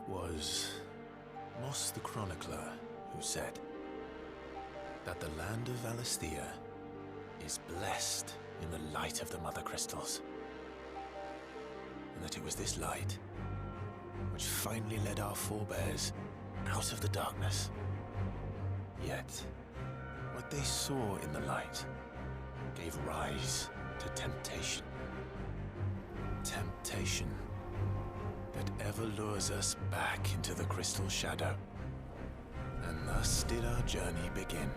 was Moss the Chronicler who said that the land of Valisthea is blessed in the light of the Mother Crystals, and that it was this light which finally led our forebears out of the darkness. Yet, what they saw in the light gave rise to temptation. Temptation that ever lures us back into the crystal shadow. And thus did our journey begin.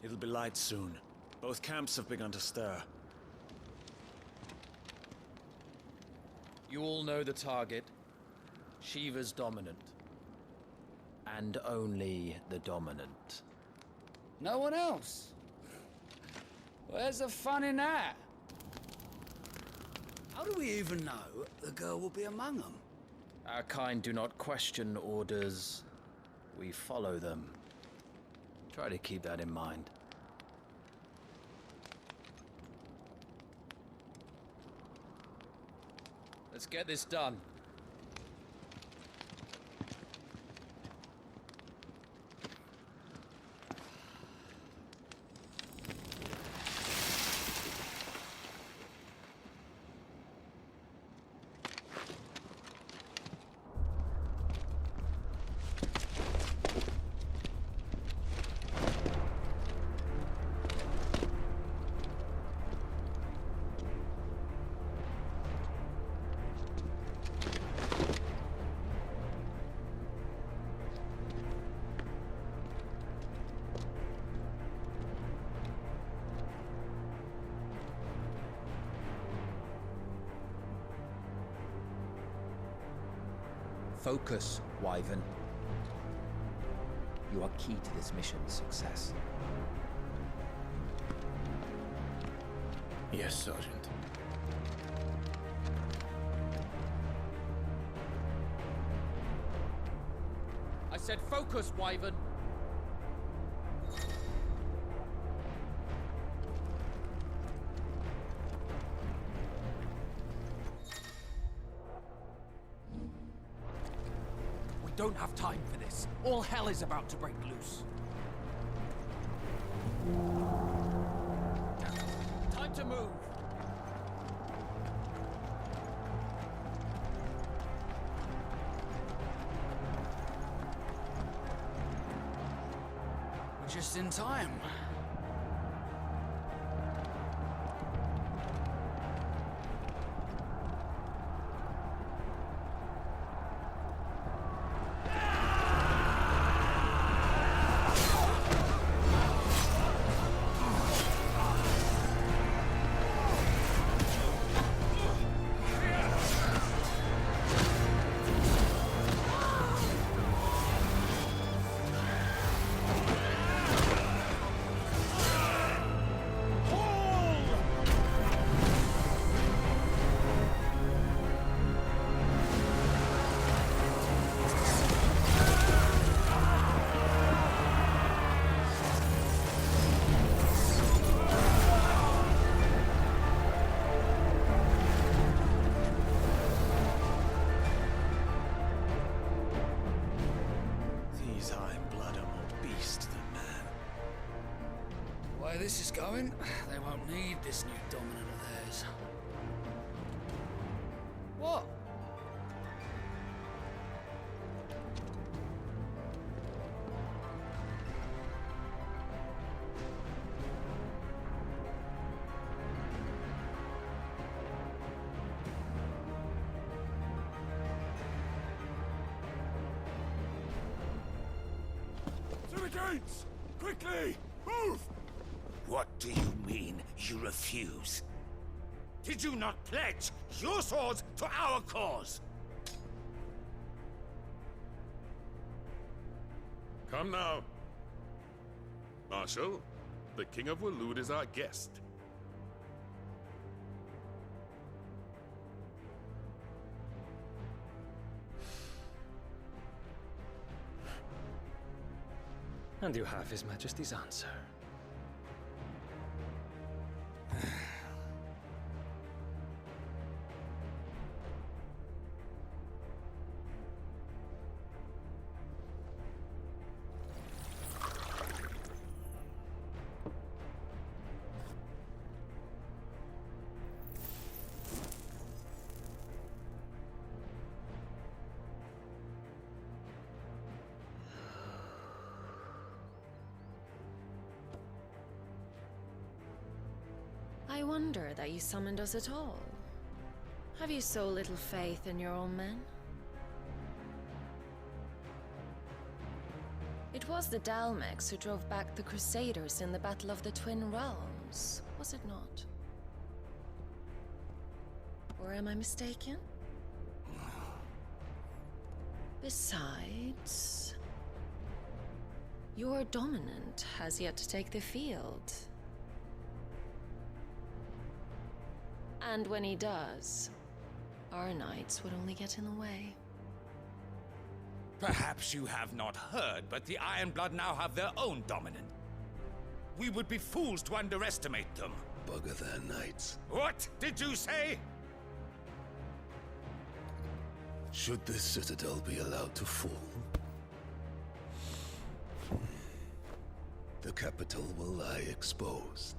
It'll be light soon. Both camps have begun to stir. You all know the target. Shiva's dominant. And only the dominant. No one else? Where's the fun in that? How do we even know the girl will be among them? Our kind do not question orders. We follow them. Try to keep that in mind. Let's get this done. Focus, Wyvern. You are key to this mission's success. Yes, Sergeant. I said focus, Wyvern. We don't have time for this. All hell is about to break loose. Time to move. We're just in time. Way this is going, they won't need this new dominant of theirs. What? To the gates! Quickly! Move! What do you mean, you refuse? Did you not pledge your swords to our cause? Come now. Marshal, the King of Waloed is our guest. And you have His Majesty's answer. I wonder that you summoned us at all. Have you so little faith in your own men? It was the Dalmex who drove back the Crusaders in the Battle of the Twin Realms, was it not? Or am I mistaken? Besides, your dominant has yet to take the field. And when he does, our knights would only get in the way. Perhaps you have not heard, but the Ironblood now have their own dominant. We would be fools to underestimate them. Bugger their knights. What did you say? Should this citadel be allowed to fall, the capital will lie exposed.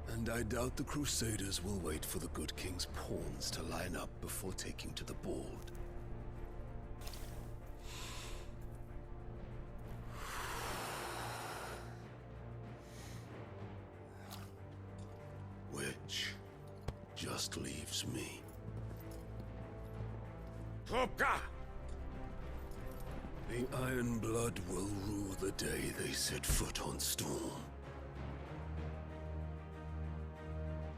And I doubt the Crusaders will wait for the good king's pawns to line up before taking to the board. Which just leaves me. Hopka! The Ironblood will rue the day they set foot on Storm.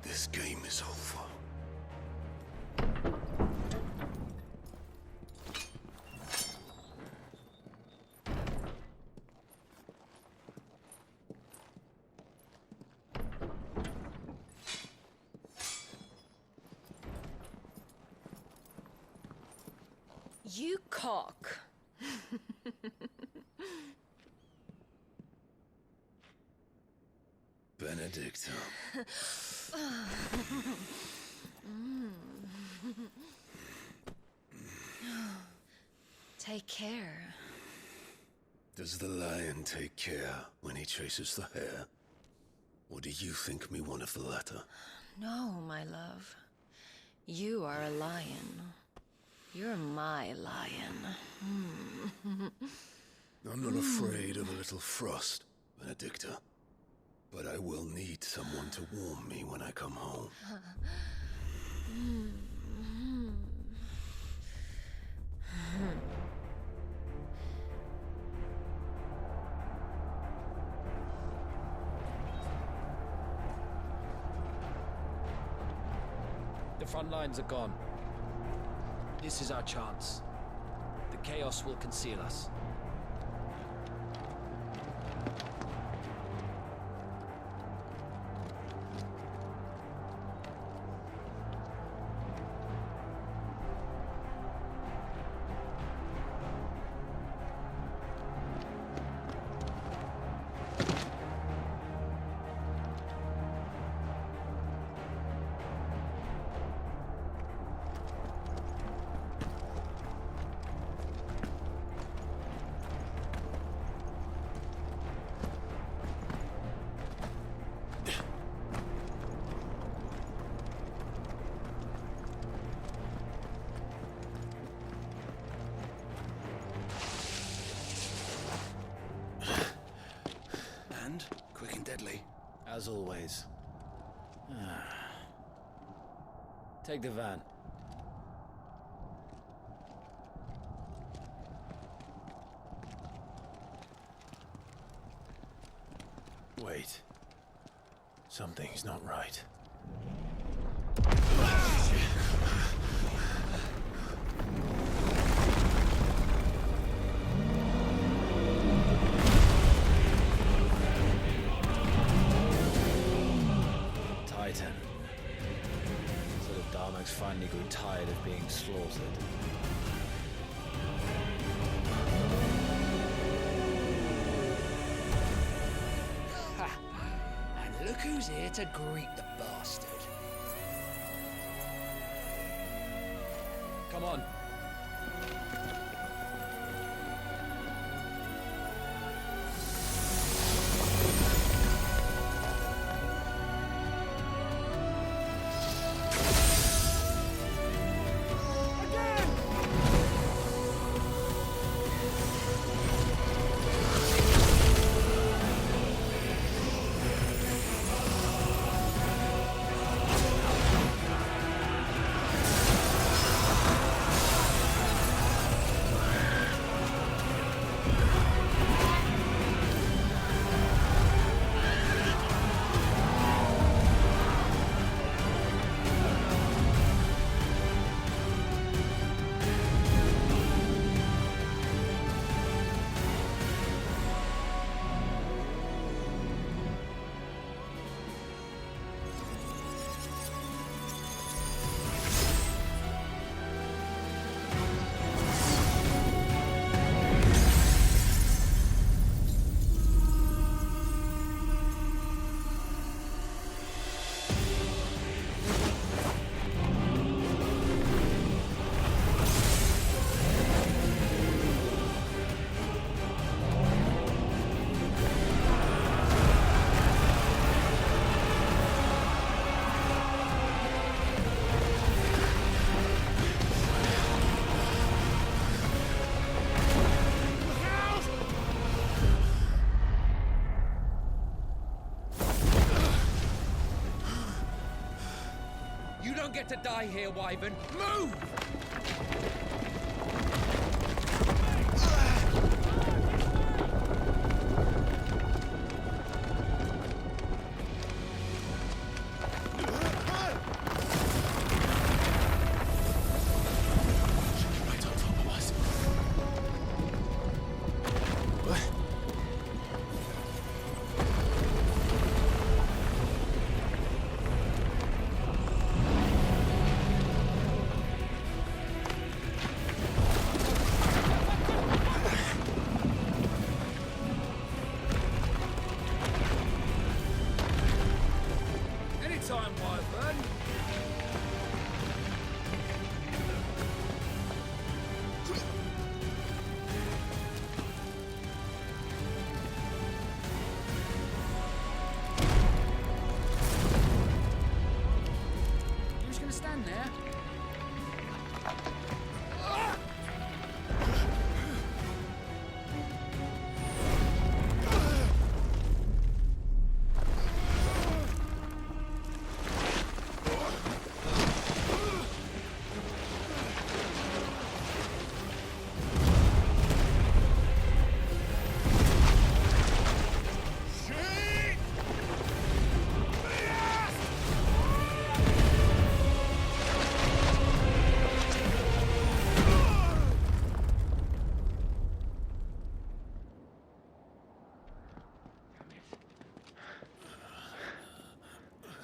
This game is over. You cock. Benedicta. take care. Does the lion take care when he chases the hare? Or do you think me one of the latter? No, my love. You are a lion. You're my lion. I'm not afraid of a little frost, Benedicta. But I will need someone to warm me when I come home. The front lines are gone. This is our chance. The chaos will conceal us. Quick and deadly. As always. Take the van. Wait. Something's not right. Titan. So the Darmaks finally grew tired of being slaughtered. And look who's here to greet the bastard. Come on. Get to die here, Wyvern. Move! stand there.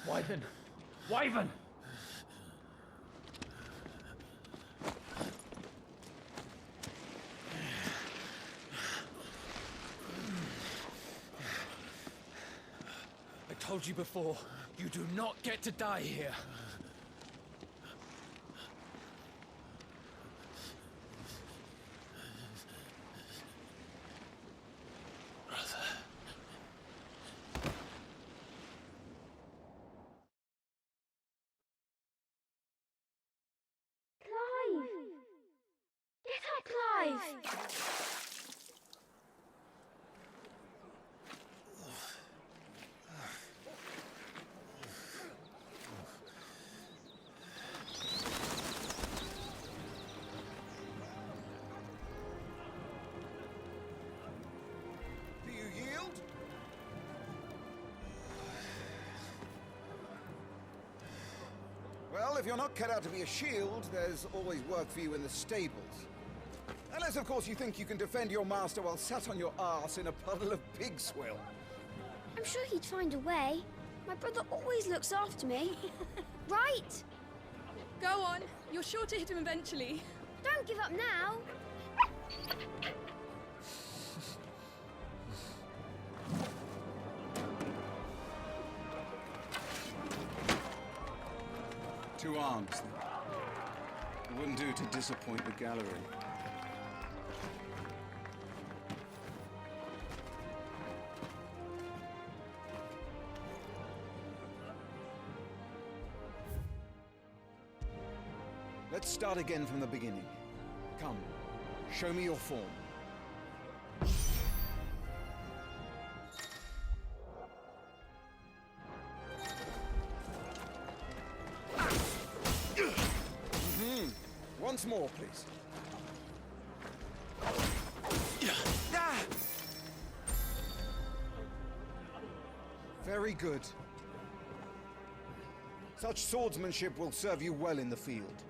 Wyvern! Wyvern! I told you before, you do not get to die here. Do you yield? Well, if you're not cut out to be a shield, there's always work for you in the stables. Unless, of course, you think you can defend your master while sat on your arse in a puddle of pig swill. I'm sure he'd find a way. My brother always looks after me. Right? Go on. You're sure to hit him eventually. Don't give up now. Two arms, then. It wouldn't do to disappoint the gallery. Let's start again from the beginning. Come, show me your form. Once more, please. Very good. Such swordsmanship will serve you well in the field.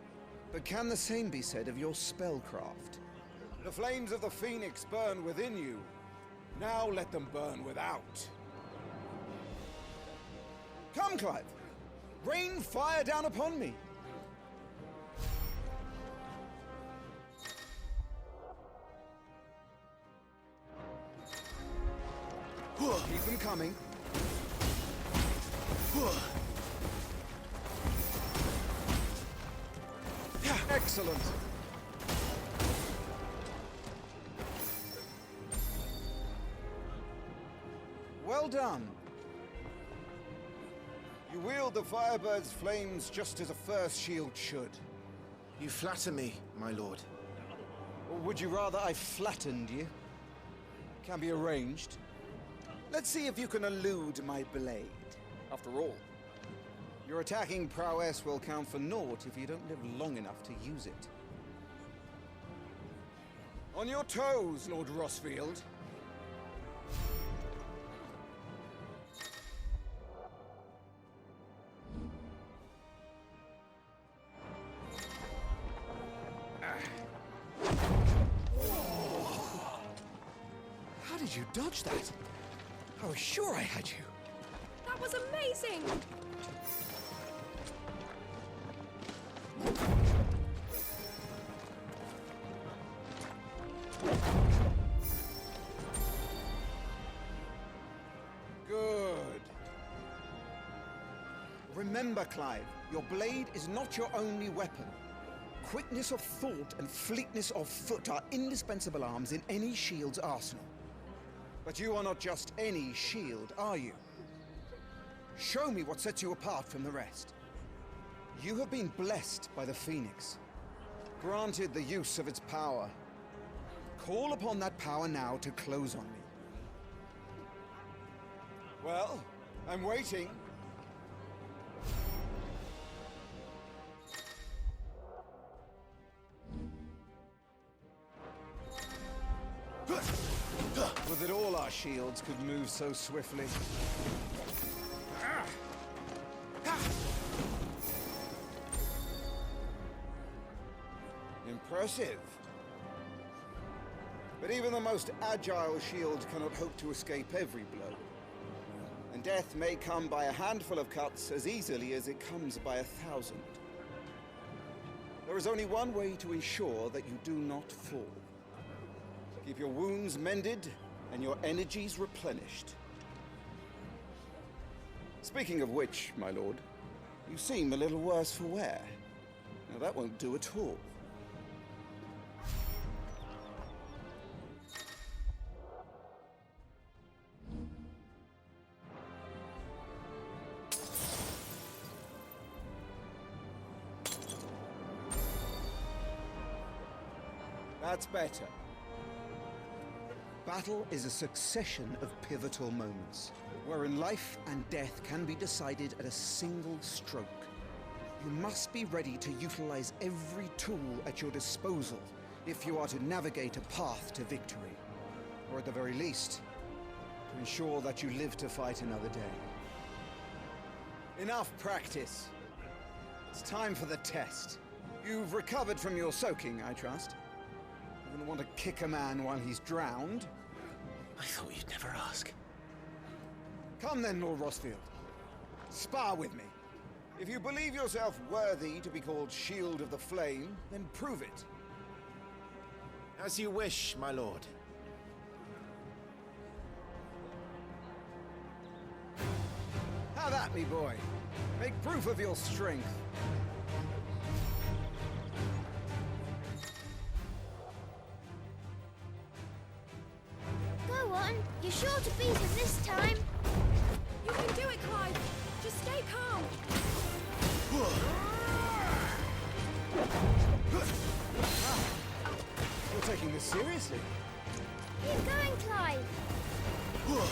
But can the same be said of your spellcraft? The flames of the Phoenix burn within you. Now let them burn without. Come, Clive. Rain fire down upon me. Keep them coming. Excellent. Well done. You wield the Firebird's flames just as a first shield should. You flatter me, my lord. Or would you rather I flattened you? Can be arranged. Let's see if you can elude my blade. After all, your attacking prowess will count for naught if you don't live long enough to use it. On your toes, Lord Rossfield. How did you dodge that? I was sure I had you. That was amazing! Good. Remember, Clive, your blade is not your only weapon. Quickness of thought and fleetness of foot are indispensable arms in any shield's arsenal. But you are not just any shield, are you? Show me what sets you apart from the rest. You have been blessed by the Phoenix, granted the use of its power. Call upon that power now to close on me. Well, I'm waiting. Would that all our shields could move so swiftly. Impressive. But even the most agile shield cannot hope to escape every blow. And death may come by a handful of cuts as easily as it comes by 1,000. There is only one way to ensure that you do not fall. Keep your wounds mended and your energies replenished. Speaking of which, my lord, you seem a little worse for wear. Now that won't do at all. That's better. Battle is a succession of pivotal moments, wherein life and death can be decided at a single stroke. You must be ready to utilize every tool at your disposal if you are to navigate a path to victory, or at the very least, to ensure that you live to fight another day. Enough practice. It's time for the test. You've recovered from your soaking, I trust? You wouldn't want to kick a man while he's drowned? I thought you'd never ask. Come then, Lord Rosfield. Spar with me. If you believe yourself worthy to be called Shield of the Flame, then prove it. As you wish, my lord. How that, me boy? Make proof of your strength. Go on. You're sure to beat him this time. You can do it, Clive. Just stay calm. You're taking this seriously. Keep going, Clive. Well,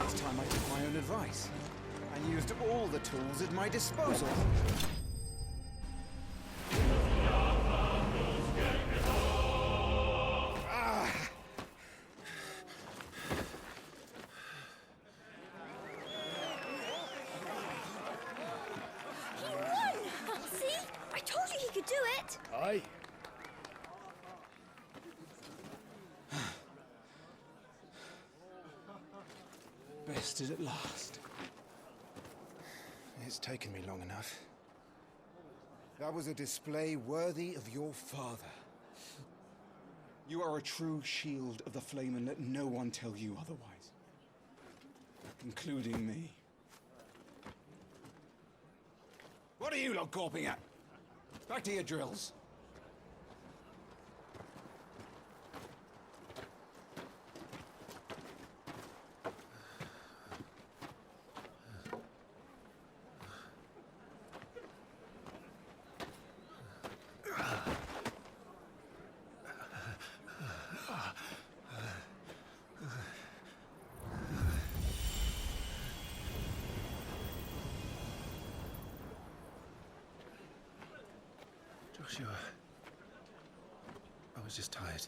it's time I took my own advice and used all the tools at my disposal. He won! See? I told you he could do it. Aye. Bested at last. It's taken me long enough. That was a display worthy of your father. You are a true Shield of the Flame, and let no one tell you otherwise. Including me. What are you lot gawping at? Back to your drills. Joshua. I was just tired.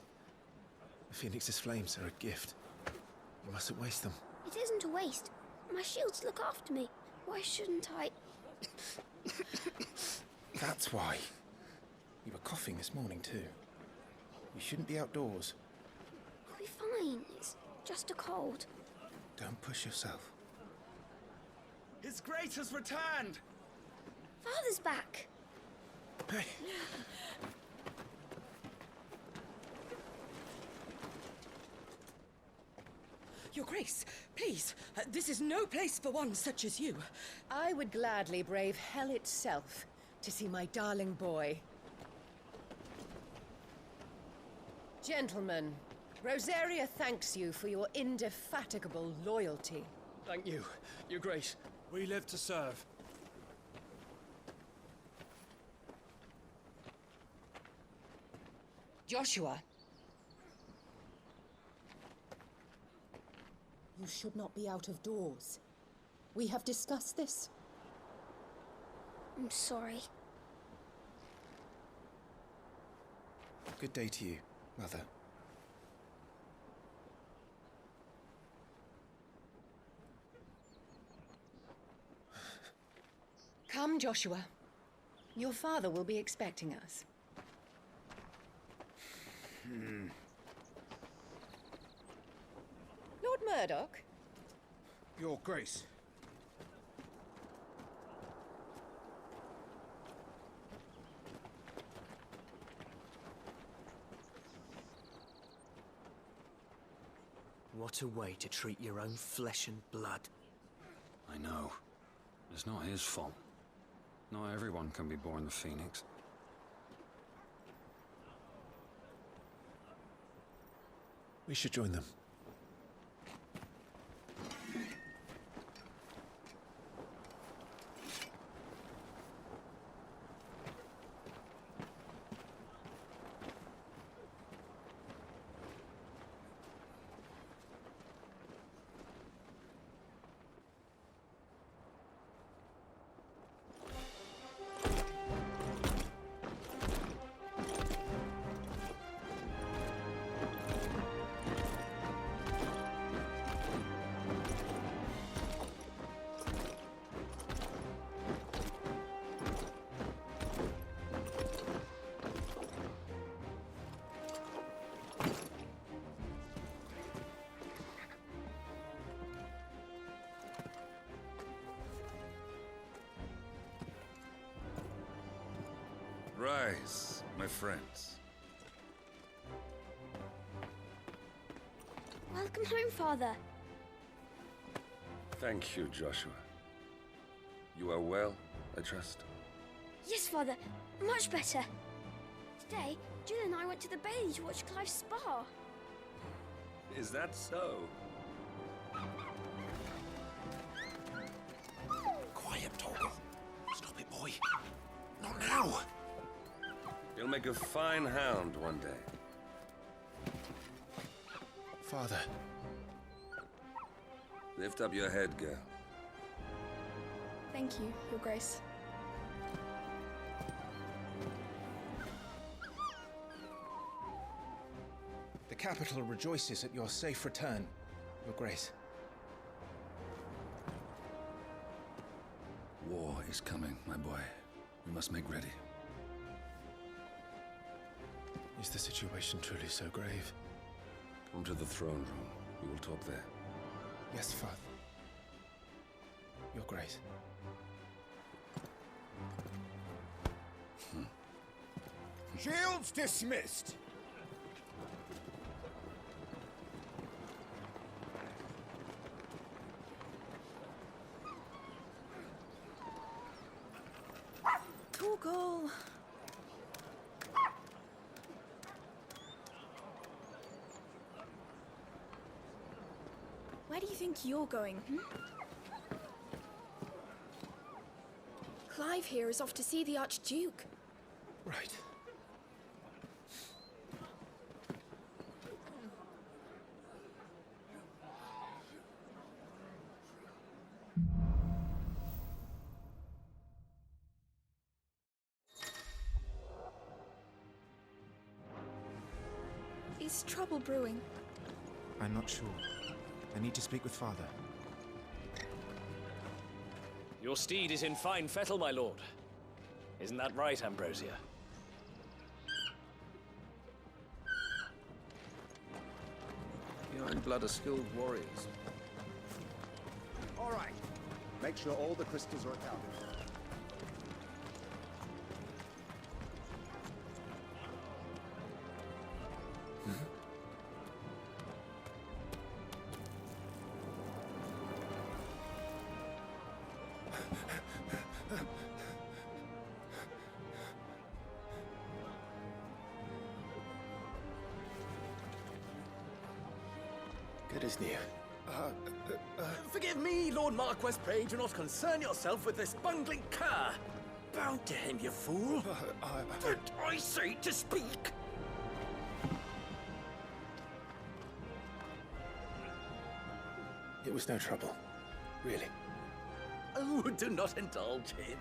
The Phoenix's flames are a gift. You mustn't waste them. It isn't a waste. My shields look after me. Why shouldn't I? That's why. You were coughing this morning too. You shouldn't be outdoors. I'll be fine. It's just a cold. Don't push yourself. His Grace has returned! Father's back. Hey. Your Grace, please, this is no place for one such as you. I would gladly brave hell itself to see my darling boy. Gentlemen, Rosaria thanks you for your indefatigable loyalty. Thank you, Your Grace. We live to serve. Joshua. You should not be out of doors. We have discussed this. I'm sorry. Good day to you, Mother. Come, Joshua. Your father will be expecting us. Lord Murdoch? Your Grace. What a way to treat your own flesh and blood. I know. It's not his fault. Not everyone can be born the Phoenix. We should join them. Rise, my friends. Welcome home, Father. Thank you, Joshua. You are well, I trust? Yes, Father. Much better. Today, Jill and I went to the Bailey to watch Clive's spa. Is that so? Quiet, Torgal. Stop it, boy. Not now. You'll make a fine hound one day. Father. Lift up your head, girl. Thank you, Your Grace. The capital rejoices at your safe return, Your Grace. War is coming, my boy. We must make ready. Is the situation truly so grave? Come to the throne room. We will talk there. Yes, Father. Your Grace. Shields dismissed! Torgal. Where do you think you're going, Clive here is off to see the Archduke. Right. Is trouble brewing? I'm not sure. I need to speak with Father. Your steed is in fine fettle, my lord. Isn't that right, Ambrosia? Your own blood are skilled warriors. All right. Make sure all the crystals are accounted for. It is new. Forgive me, Lord Marquess. Pray do not concern yourself with this bungling cur. Bow to him, you fool. Did I say to speak? It was no trouble. Really. Oh, do not indulge him.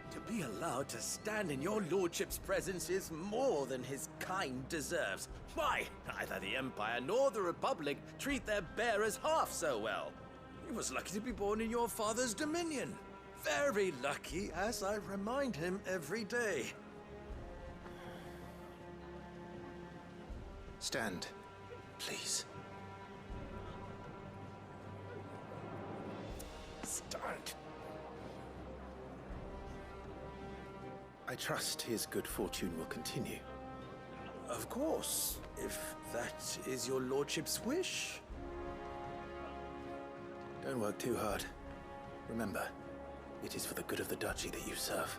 To be allowed to stand in your lordship's presence is more than his kind deserves. Why, neither the Empire nor the Republic treat their bearers half so well. He was lucky to be born in your father's dominion. Very lucky, as I remind him every day. Stand, please. Stand. I trust his good fortune will continue. Of course, if that is your lordship's wish. Don't work too hard. Remember, it is for the good of the duchy that you serve.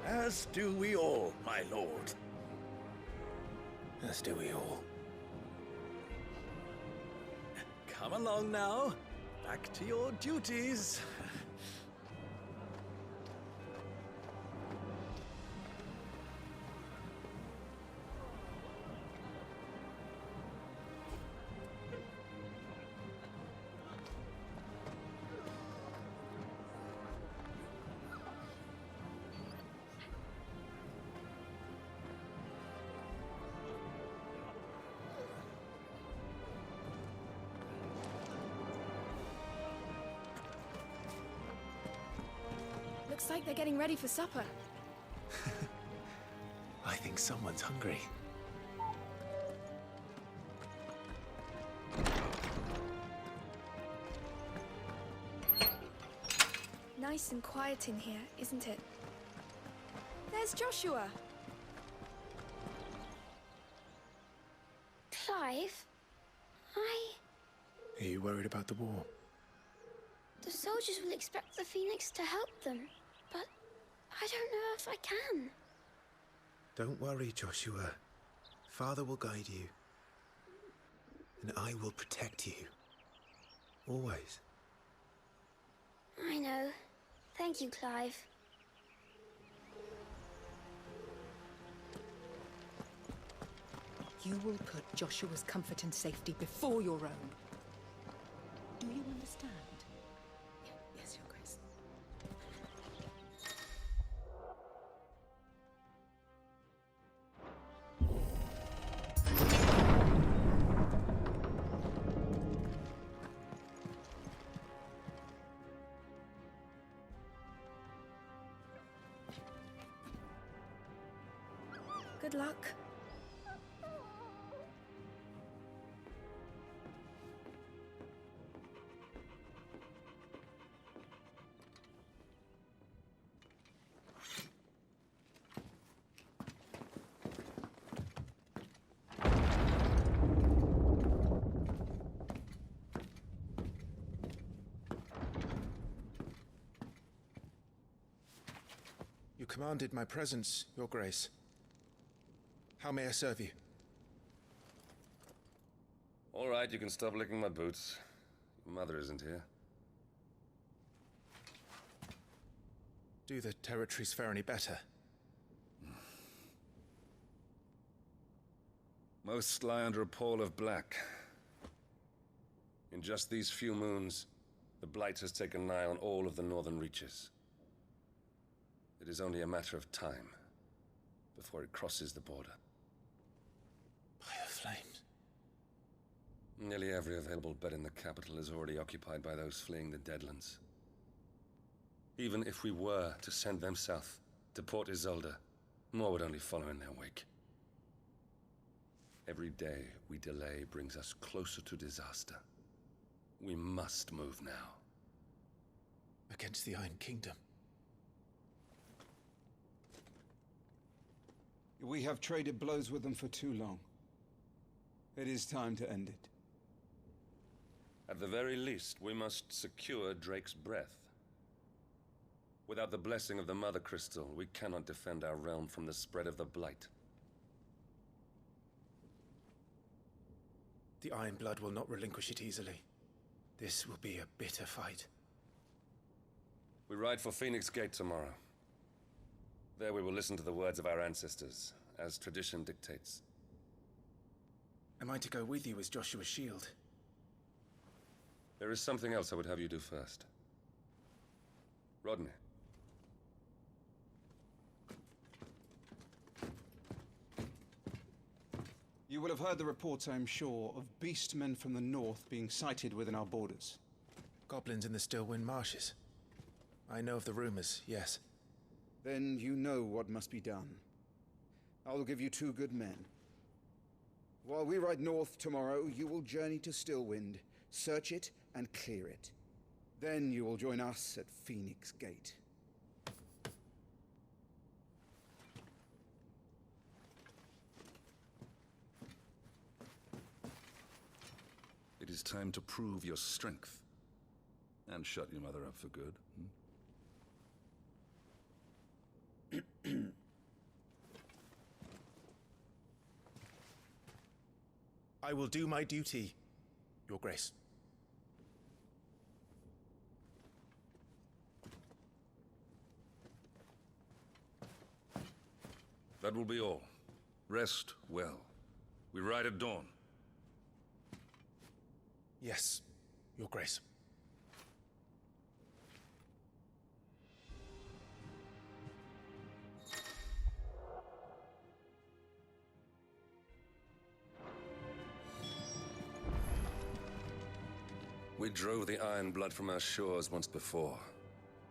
As do we all, my lord. As do we all. Come along now. Back to your duties. Looks like they're getting ready for supper. I think someone's hungry. Nice and quiet in here, isn't it? There's Joshua. Clive? Are you worried about the war? The soldiers will expect the Phoenix to help them, but I don't know if I can. Don't worry, Joshua. Father will guide you. And I will protect you. Always. I know. Thank you, Clive. You will put Joshua's comfort and safety before your own. Do you understand? Yes, Your Grace. Good luck. You commanded my presence, Your Grace. How may I serve you? All right, you can stop licking my boots. Your mother isn't here. Do the territories fare any better? Most lie under a pall of black. In just these few moons, the Blight has taken nigh on all of the northern reaches. It is only a matter of time before it crosses the border. By the flames. Nearly every available bed in the capital is already occupied by those fleeing the Deadlands. Even if we were to send them south, to Port Isolde, more would only follow in their wake. Every day we delay brings us closer to disaster. We must move now. Against the Iron Kingdom. We have traded blows with them for too long. It is time to end it. At the very least, we must secure Drake's breath. Without the blessing of the Mother Crystal, we cannot defend our realm from the spread of the Blight. The Iron Blood will not relinquish it easily. This will be a bitter fight. We ride for Phoenix Gate tomorrow. There we will listen to the words of our ancestors, as tradition dictates. Am I to go with you as Joshua's shield? There is something else I would have you do first. Rodney. You will have heard the reports, I am sure, of beastmen from the north being sighted within our borders. Goblins in the Stillwind Marshes. I know of the rumors, yes. Then you know what must be done. I will give you 2 good men. While we ride north tomorrow, you will journey to Stillwind, search it, and clear it. Then you will join us at Phoenix Gate. It is time to prove your strength. And shut your mother up for good. I will do my duty, Your Grace. That will be all. Rest well. We ride at dawn. Yes, Your Grace. We drove the Iron Blood from our shores once before,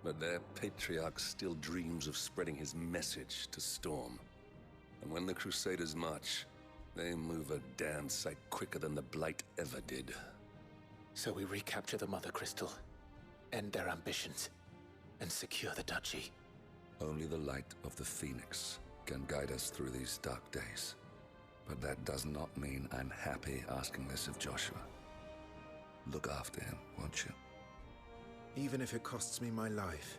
but their patriarch still dreams of spreading his message to Storm. And when the Crusaders march, they move a damn sight quicker than the Blight ever did. So we recapture the Mother Crystal, end their ambitions, and secure the Duchy. Only the light of the Phoenix can guide us through these dark days. But that does not mean I'm happy asking this of Joshua. Look after him, won't you? Even if it costs me my life.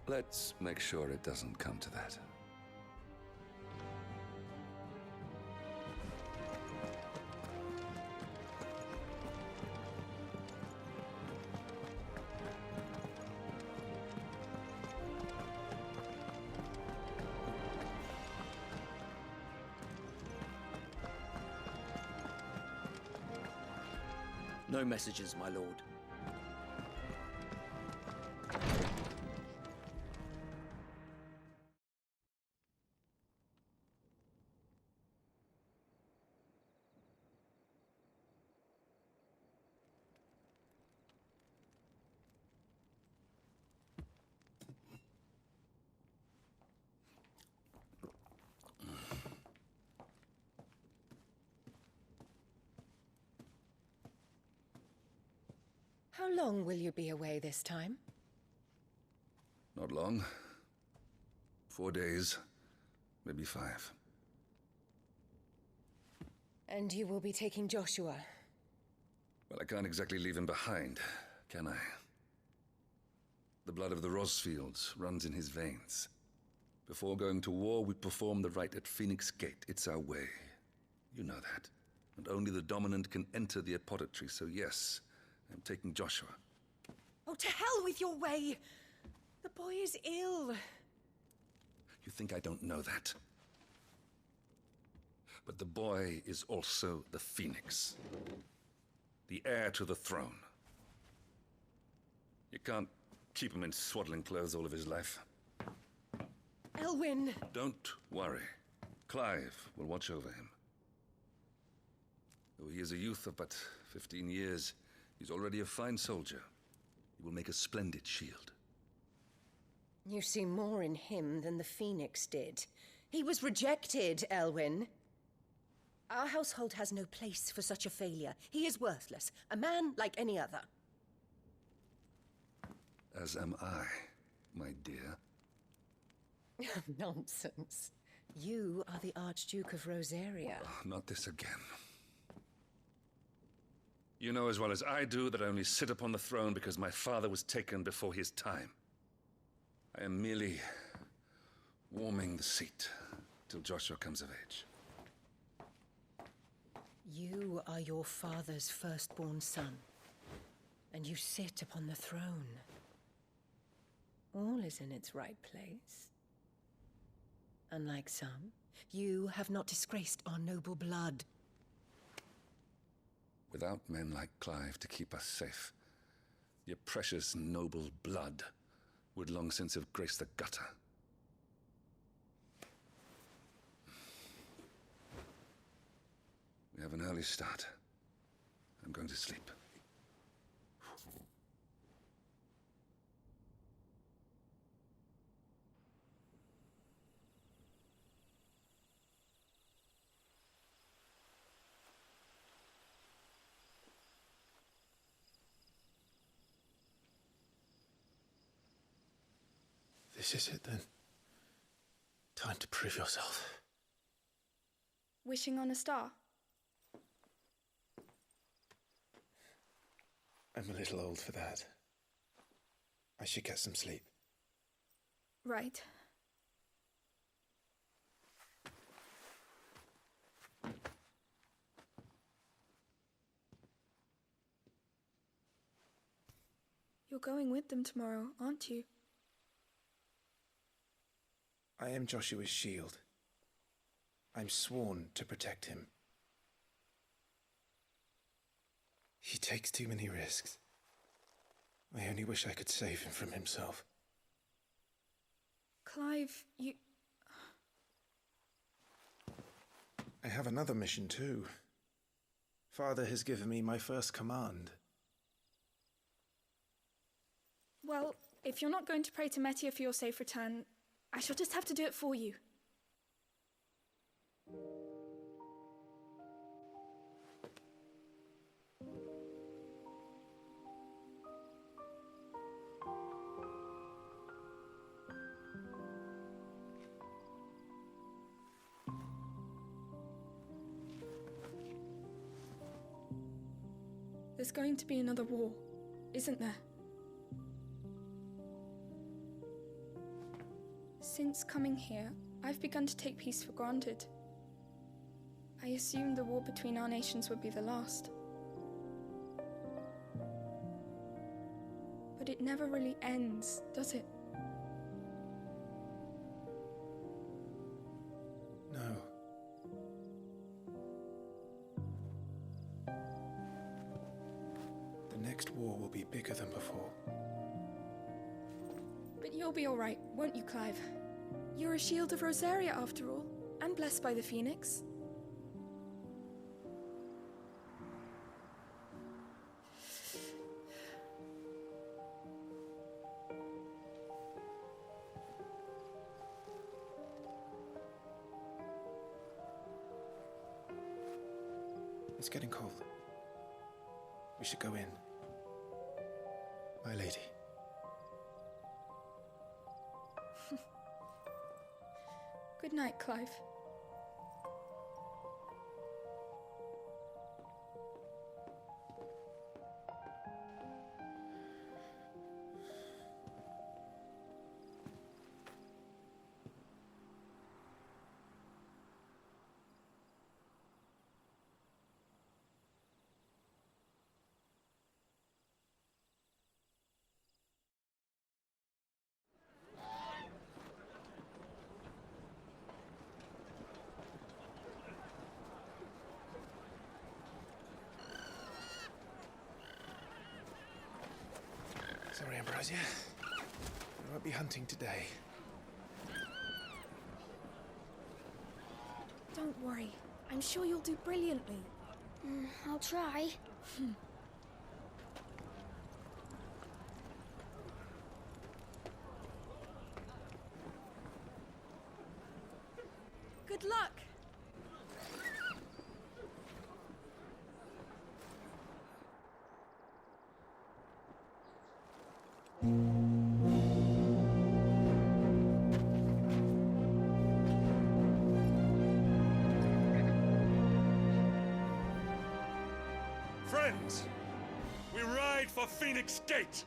Let's make sure it doesn't come to that. No messages, my lord. How long will you be away this time? Not long. 4 days, maybe 5. And you will be taking Joshua? Well, I can't exactly leave him behind, can I? The blood of the Rosfields runs in his veins. Before going to war, we perform the rite at Phoenix Gate. It's our way. You know that. And only the dominant can enter the apothecary, so yes, I'm taking Joshua. Oh, to hell with your way! The boy is ill. You think I don't know that? But the boy is also the Phoenix. The heir to the throne. You can't keep him in swaddling clothes all of his life. Elwyn! Don't worry. Clive will watch over him. Though he is a youth of but 15 years, he's already a fine soldier. He will make a splendid shield. You see more in him than the Phoenix did. He was rejected, Elwyn. Our household has no place for such a failure. He is worthless, a man like any other. As am I, my dear. Nonsense. You are the Archduke of Rosaria. Not this again. You know as well as I do that I only sit upon the throne because my father was taken before his time. I am merely warming the seat till Joshua comes of age. You are your father's firstborn son, and you sit upon the throne. All is in its right place. Unlike some, you have not disgraced our noble blood. Without men like Clive to keep us safe, your precious noble blood would long since have graced the gutter. We have an early start. I'm going to sleep. This is it then. Time to prove yourself. Wishing on a star? I'm a little old for that. I should get some sleep. Right. You're going with them tomorrow, aren't you? I am Joshua's shield. I'm sworn to protect him. He takes too many risks. I only wish I could save him from himself. Clive, you... I have another mission too. Father has given me my first command. Well, if you're not going to pray to Metia for your safe return, I shall just have to do it for you. There's going to be another war, isn't there? Since coming here, I've begun to take peace for granted. I assumed the war between our nations would be the last. But it never really ends, does it? No. The next war will be bigger than before. But you'll be all right, won't you, Clive? You're a shield of Rosaria, after all, and blessed by the Phoenix. It's getting cold. We should go in. My lady. Good night, Clive. Sorry, Ambrosia. I won't be hunting today. Don't worry. I'm sure you'll do brilliantly. I'll try. Good luck! Friends, we ride for Phoenix Gate.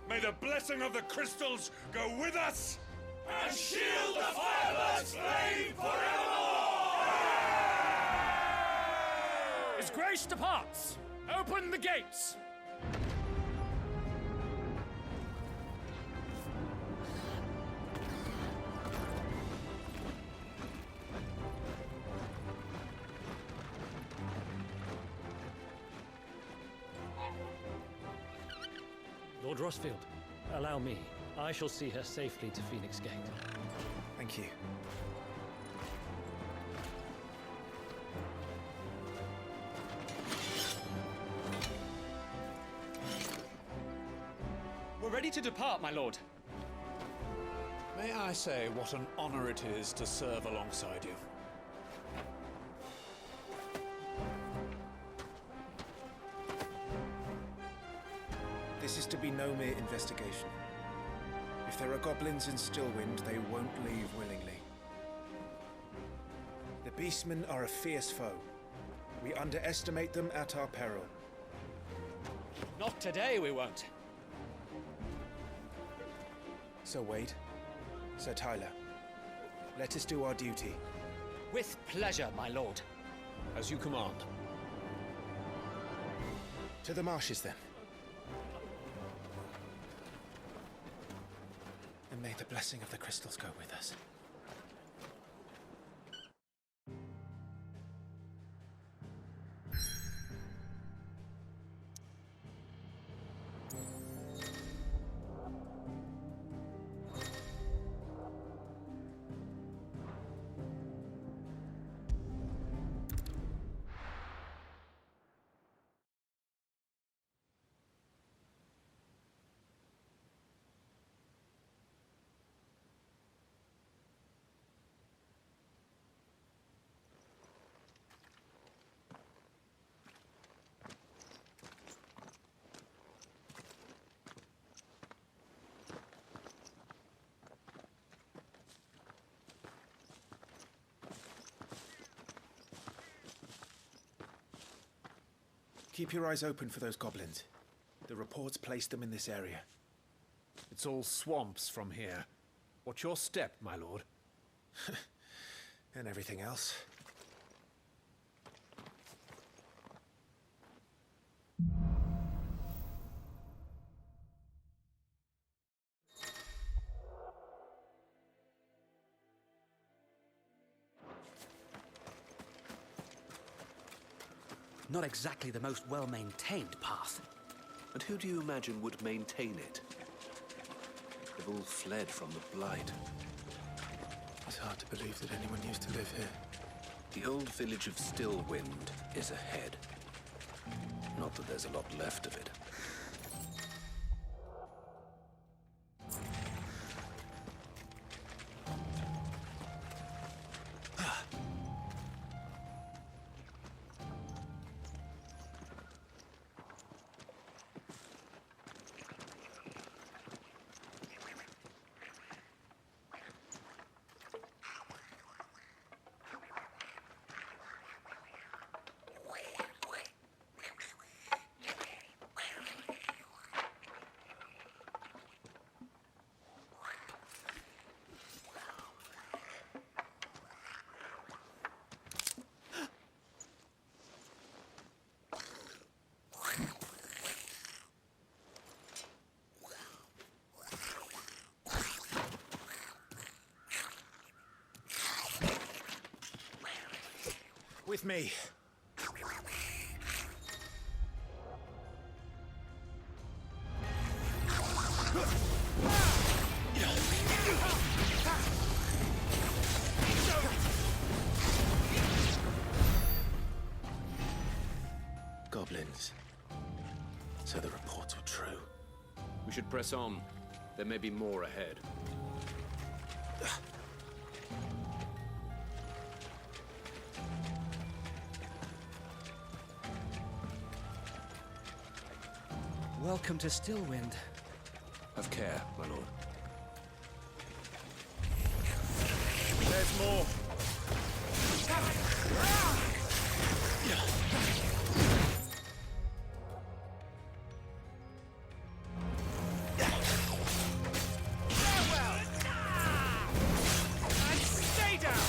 May the blessing of the crystals go with us and shield the Firebird's flame forevermore! His Grace departs! Open the gates! Lord Rossfield, allow me. I shall see her safely to Phoenix Gate. Thank you. We're ready to depart, my lord. May I say what an honor it is to serve alongside you? This is to be no mere investigation. If there are goblins in Stillwind, they won't leave willingly. The Beastmen are a fierce foe. We underestimate them at our peril. Not today, we won't. Sir Wade, Sir Tyler, let us do our duty. With pleasure, my lord. As you command. To the marshes, then. And may the blessing of the crystals go with us. Keep your eyes open for those goblins. The reports placed them in this area. It's all swamps from here. Watch your step, my lord. And everything else. Not exactly the most well-maintained path. And who do you imagine would maintain it? They've all fled from the Blight. It's hard to believe that anyone used to live here. The old village of Stillwind is ahead. Not that there's a lot left of it. With me. Goblins. So the reports were true. We should press on. There may be more ahead. Welcome to Stillwind. Have care, my lord. There's more. And stay down!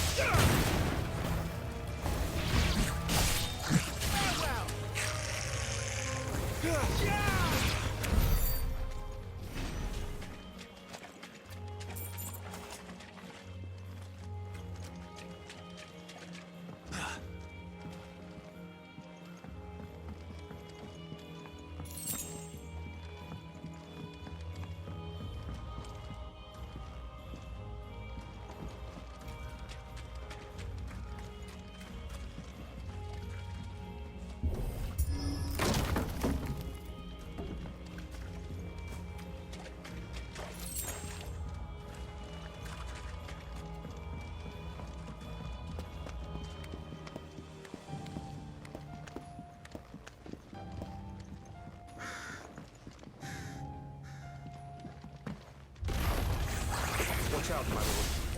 Watch out, my lord.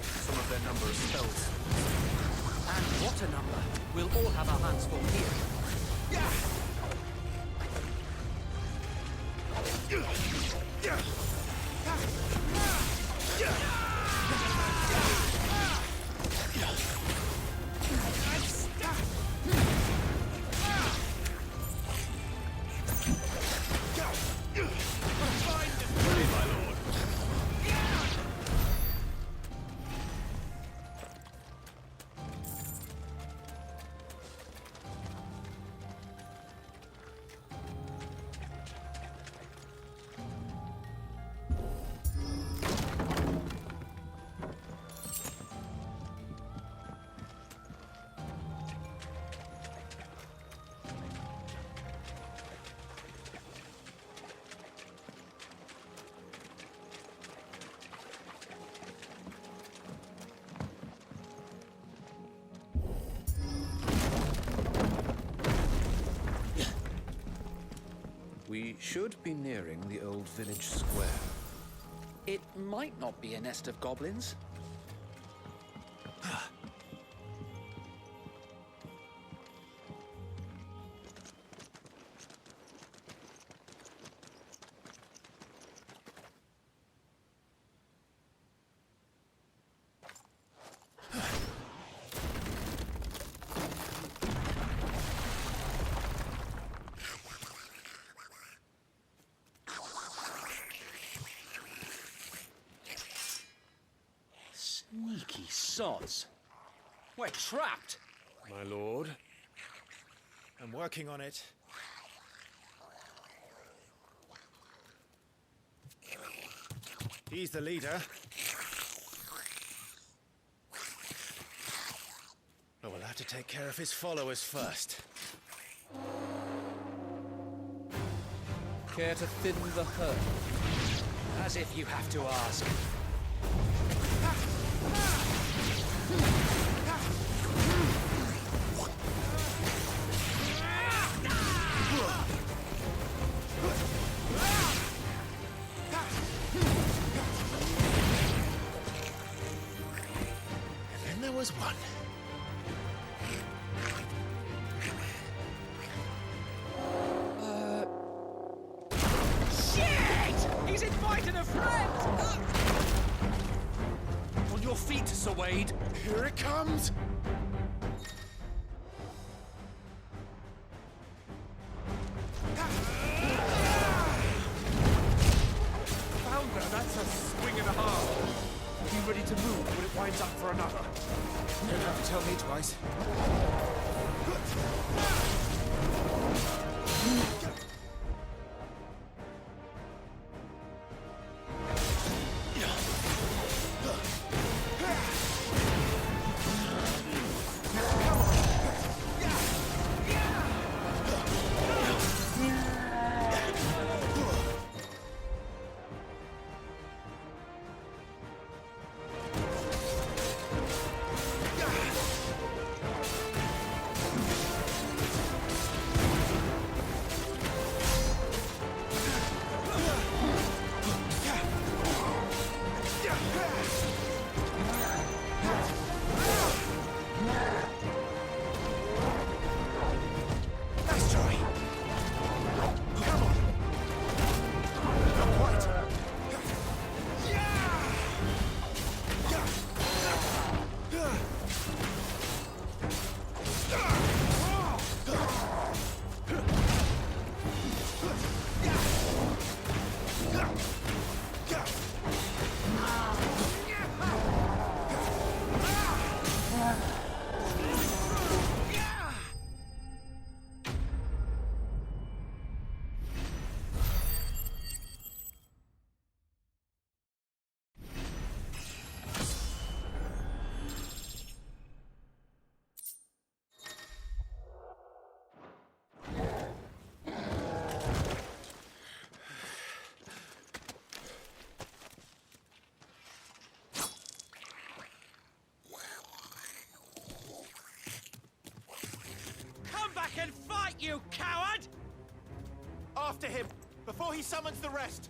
Some of their number is spells. And what a number! We'll all have our hands full here. We should be nearing the old village square. It might not be a nest of goblins. Sneaky sods. We're trapped. My lord. I'm working on it. He's the leader. But we'll have to take care of his followers first. Care to thin the herd? As if you have to ask. And then there was one. Shit! He's invited a friend! On your feet, Sir Wade. Here it comes! Founder, that's a swing and a half. Be ready to move when it winds up for another. You don't have to tell me twice. back and fight, you coward! After him, before he summons the rest!